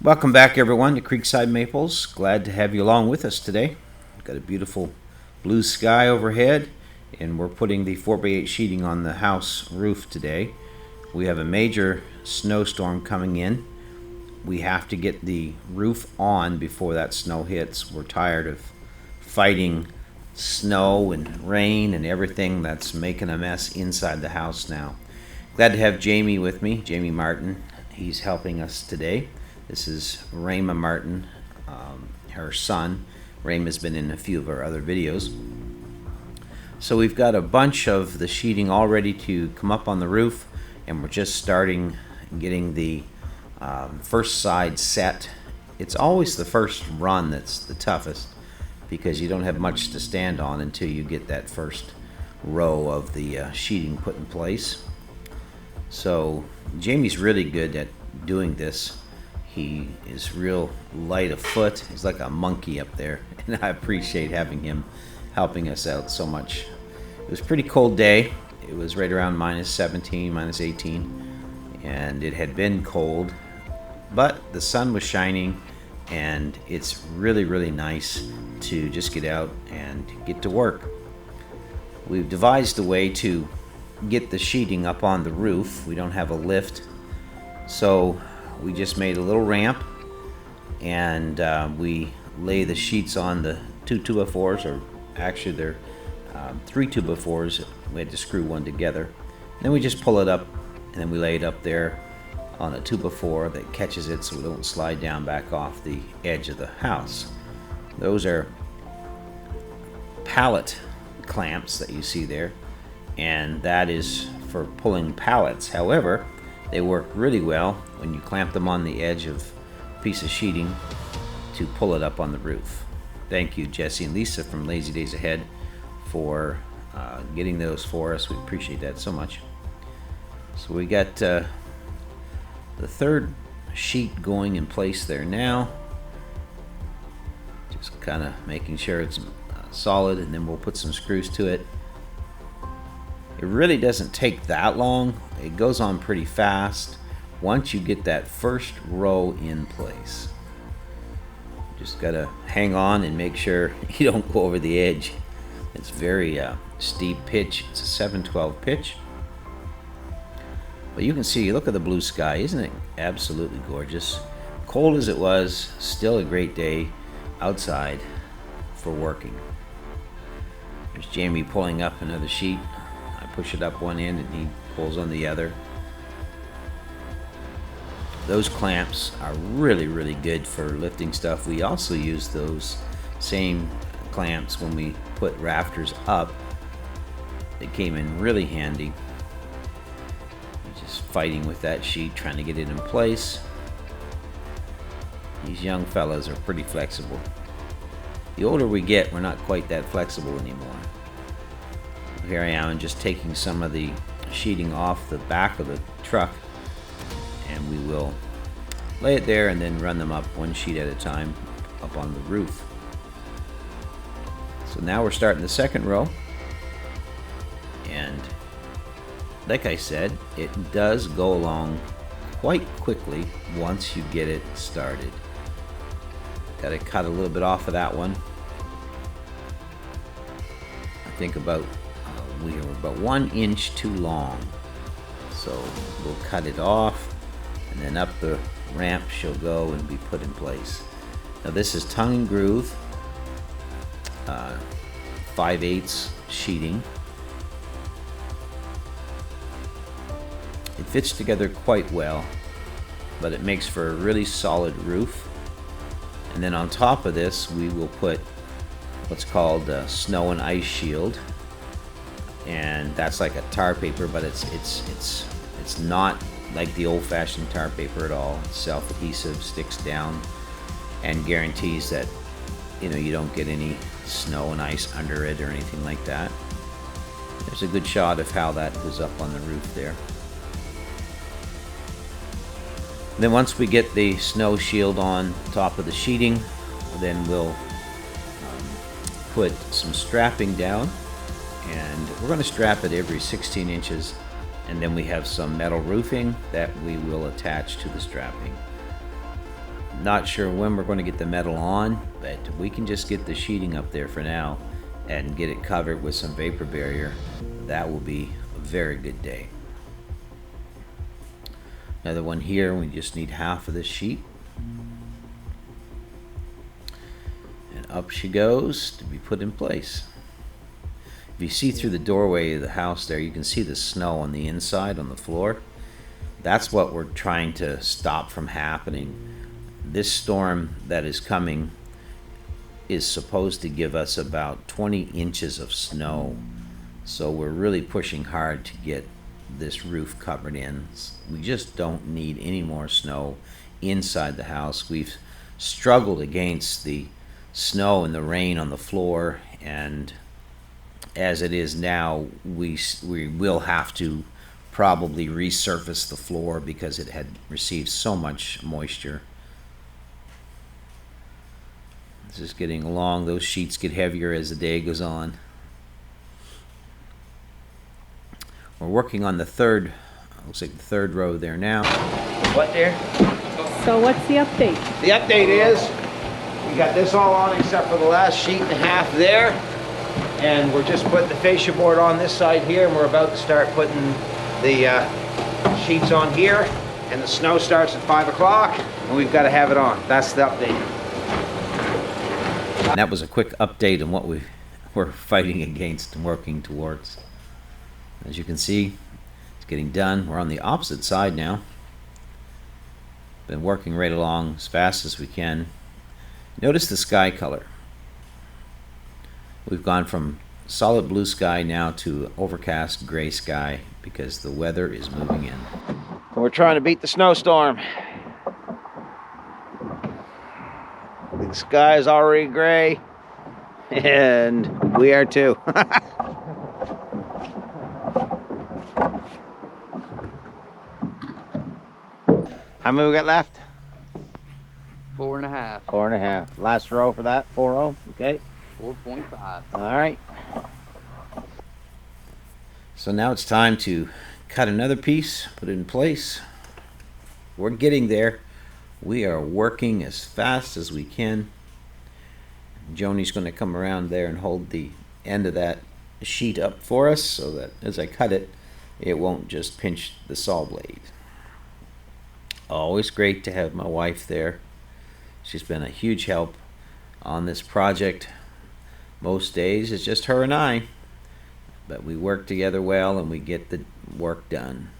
Welcome back, everyone, to Creekside Maples. Glad to have you along with us today. We've got a beautiful blue sky overhead, and we're putting the 4x8 sheeting on the house roof today. We have a major snowstorm coming in. We have to get the roof on before that snow hits. We're tired of fighting snow and rain and everything that's making a mess inside the house now. Glad to have Jamie with me, Jamie Martin. He's helping us today. This is Rayma Martin, her son. Rayma has been in a few of our other videos. So we've got a bunch of the sheeting all ready to come up on the roof, and we're just starting getting the first side set. It's always the first run that's the toughest because you don't have much to stand on until you get that first row of the sheeting put in place. So Jamie's really good at doing this. He is real light of foot. He's like a monkey up there, and I appreciate having him helping us out so much. It was a pretty cold day. It was right around minus 17, minus 18, and it had been cold, but the sun was shining, and it's really, really nice to just get out and get to work. We've devised a way to get the sheeting up on the roof. We don't have a lift, so we just made a little ramp, and we lay the sheets on the two 2x4s, or actually they're three 2x4s. We had to screw one together. And then we just pull it up, and then we lay it up there on a 2x4 that catches it so we don't slide down back off the edge of the house. Those are pallet clamps that you see there, and that is for pulling pallets. However, they work really well when you clamp them on the edge of a piece of sheeting to pull it up on the roof. Thank you, Jesse and Lisa from Lazy Days Ahead, for getting those for us. We appreciate that so much. So we got the third sheet going in place there now. Just kind of making sure it's solid, and then we'll put some screws to it. It really doesn't take that long. It goes on pretty fast once you get that first row in place. Just gotta hang on and make sure you don't go over the edge. It's very steep pitch. It's a 7/12 pitch. But you can see, look at the blue sky. Isn't it absolutely gorgeous? Cold as it was, still a great day outside for working. There's Jamie pulling up another sheet. I push it up one end and he pulls on the other. Those clamps are really, really good for lifting stuff. We also use those same clamps when we put rafters up. They came in really handy. Just fighting with that sheet, trying to get it in place. These young fellas are pretty flexible. The older we get, we're not quite that flexible anymore. Here I am just taking some of the sheeting off the back of the truck, and we will lay it there and then run them up one sheet at a time up on the roof. So now we're starting the second row, and like I said, it does go along quite quickly once you get it started. Got to cut a little bit off of that one. I think about we were about 1 inch too long, so we'll cut it off, and then up the ramp she'll go and be put in place. Now this is tongue and groove 5/8 sheeting. It fits together quite well, but it makes for a really solid roof. And then on top of this we will put what's called a snow and ice shield, and that's like a tar paper, but it's not like the old-fashioned tar paper at all. It's self-adhesive, sticks down, and guarantees that you don't get any snow and ice under it or anything like that. There's a good shot of how that goes up on the roof there. And then once we get the snow shield on top of the sheeting, then we'll put some strapping down, and we're going to strap it every 16 inches, and then we have some metal roofing that we will attach to the strapping. Not sure when we're going to get the metal on, but we can just get the sheeting up there for now and get it covered with some vapor barrier. That will be a very good day. Another one here, we just need half of this sheet. And up she goes to be put in place. If you see through the doorway of the house there, you can see the snow on the inside on the floor. That's what we're trying to stop from happening. This storm that is coming is supposed to give us about 20 inches of snow. So we're really pushing hard to get this roof covered in. We just don't need any more snow inside the house. We've struggled against the snow and the rain on the floor, and as it is now, we will have to probably resurface the floor because it had received so much moisture. This is getting along. Those sheets get heavier as the day goes on. We're working on the third, looks like the third row there now. What there? So what's the update? The update is we got this all on except for the last sheet and a half there. And we're just putting the fascia board on this side here, and we're about to start putting the sheets on here. And the snow starts at 5 o'clock, and we've got to have it on. That's the update. That was a quick update on what we're fighting against and working towards. As you can see, it's getting done. We're on the opposite side now. Been working right along as fast as we can. Notice the sky color. We've gone from solid blue sky now to overcast gray sky because the weather is moving in. We're trying to beat the snowstorm. The sky is already gray, and we are too. How many we got left? 4.5. 4.5. Last row for that, 4-0, okay? 4.5. All right. So now it's time to cut another piece, put it in place. We're getting there. We are working as fast as we can. Joni's going to come around there and hold the end of that sheet up for us so that as I cut it, it won't just pinch the saw blade. Always great to have my wife there. She's been a huge help on this project. Most days it's just her and I, but we work together well and we get the work done.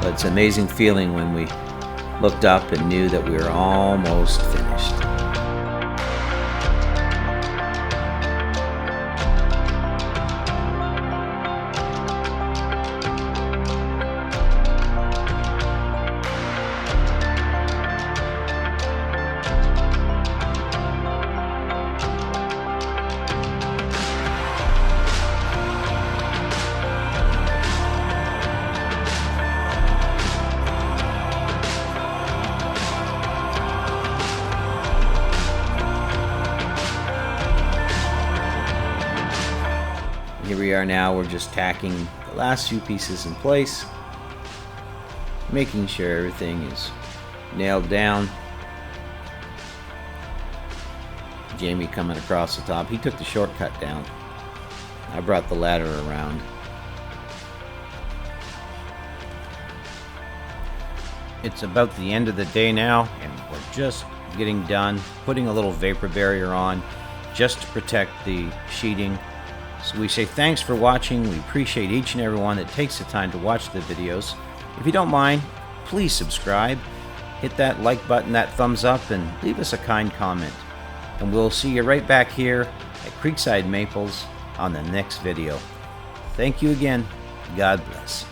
But it's an amazing feeling when we looked up and knew that we were almost finished. Here we are now, we're just tacking the last few pieces in place, making sure everything is nailed down. Jamie coming across the top, he took the shortcut down. I brought the ladder around. It's about the end of the day now, and we're just getting done, putting a little vapor barrier on just to protect the sheeting. So we say thanks for watching. We appreciate each and every one that takes the time to watch the videos. If you don't mind, please subscribe, hit that like button, that thumbs up, and leave us a kind comment. And we'll see you right back here at Creekside Maples on the next video. Thank you again. God bless.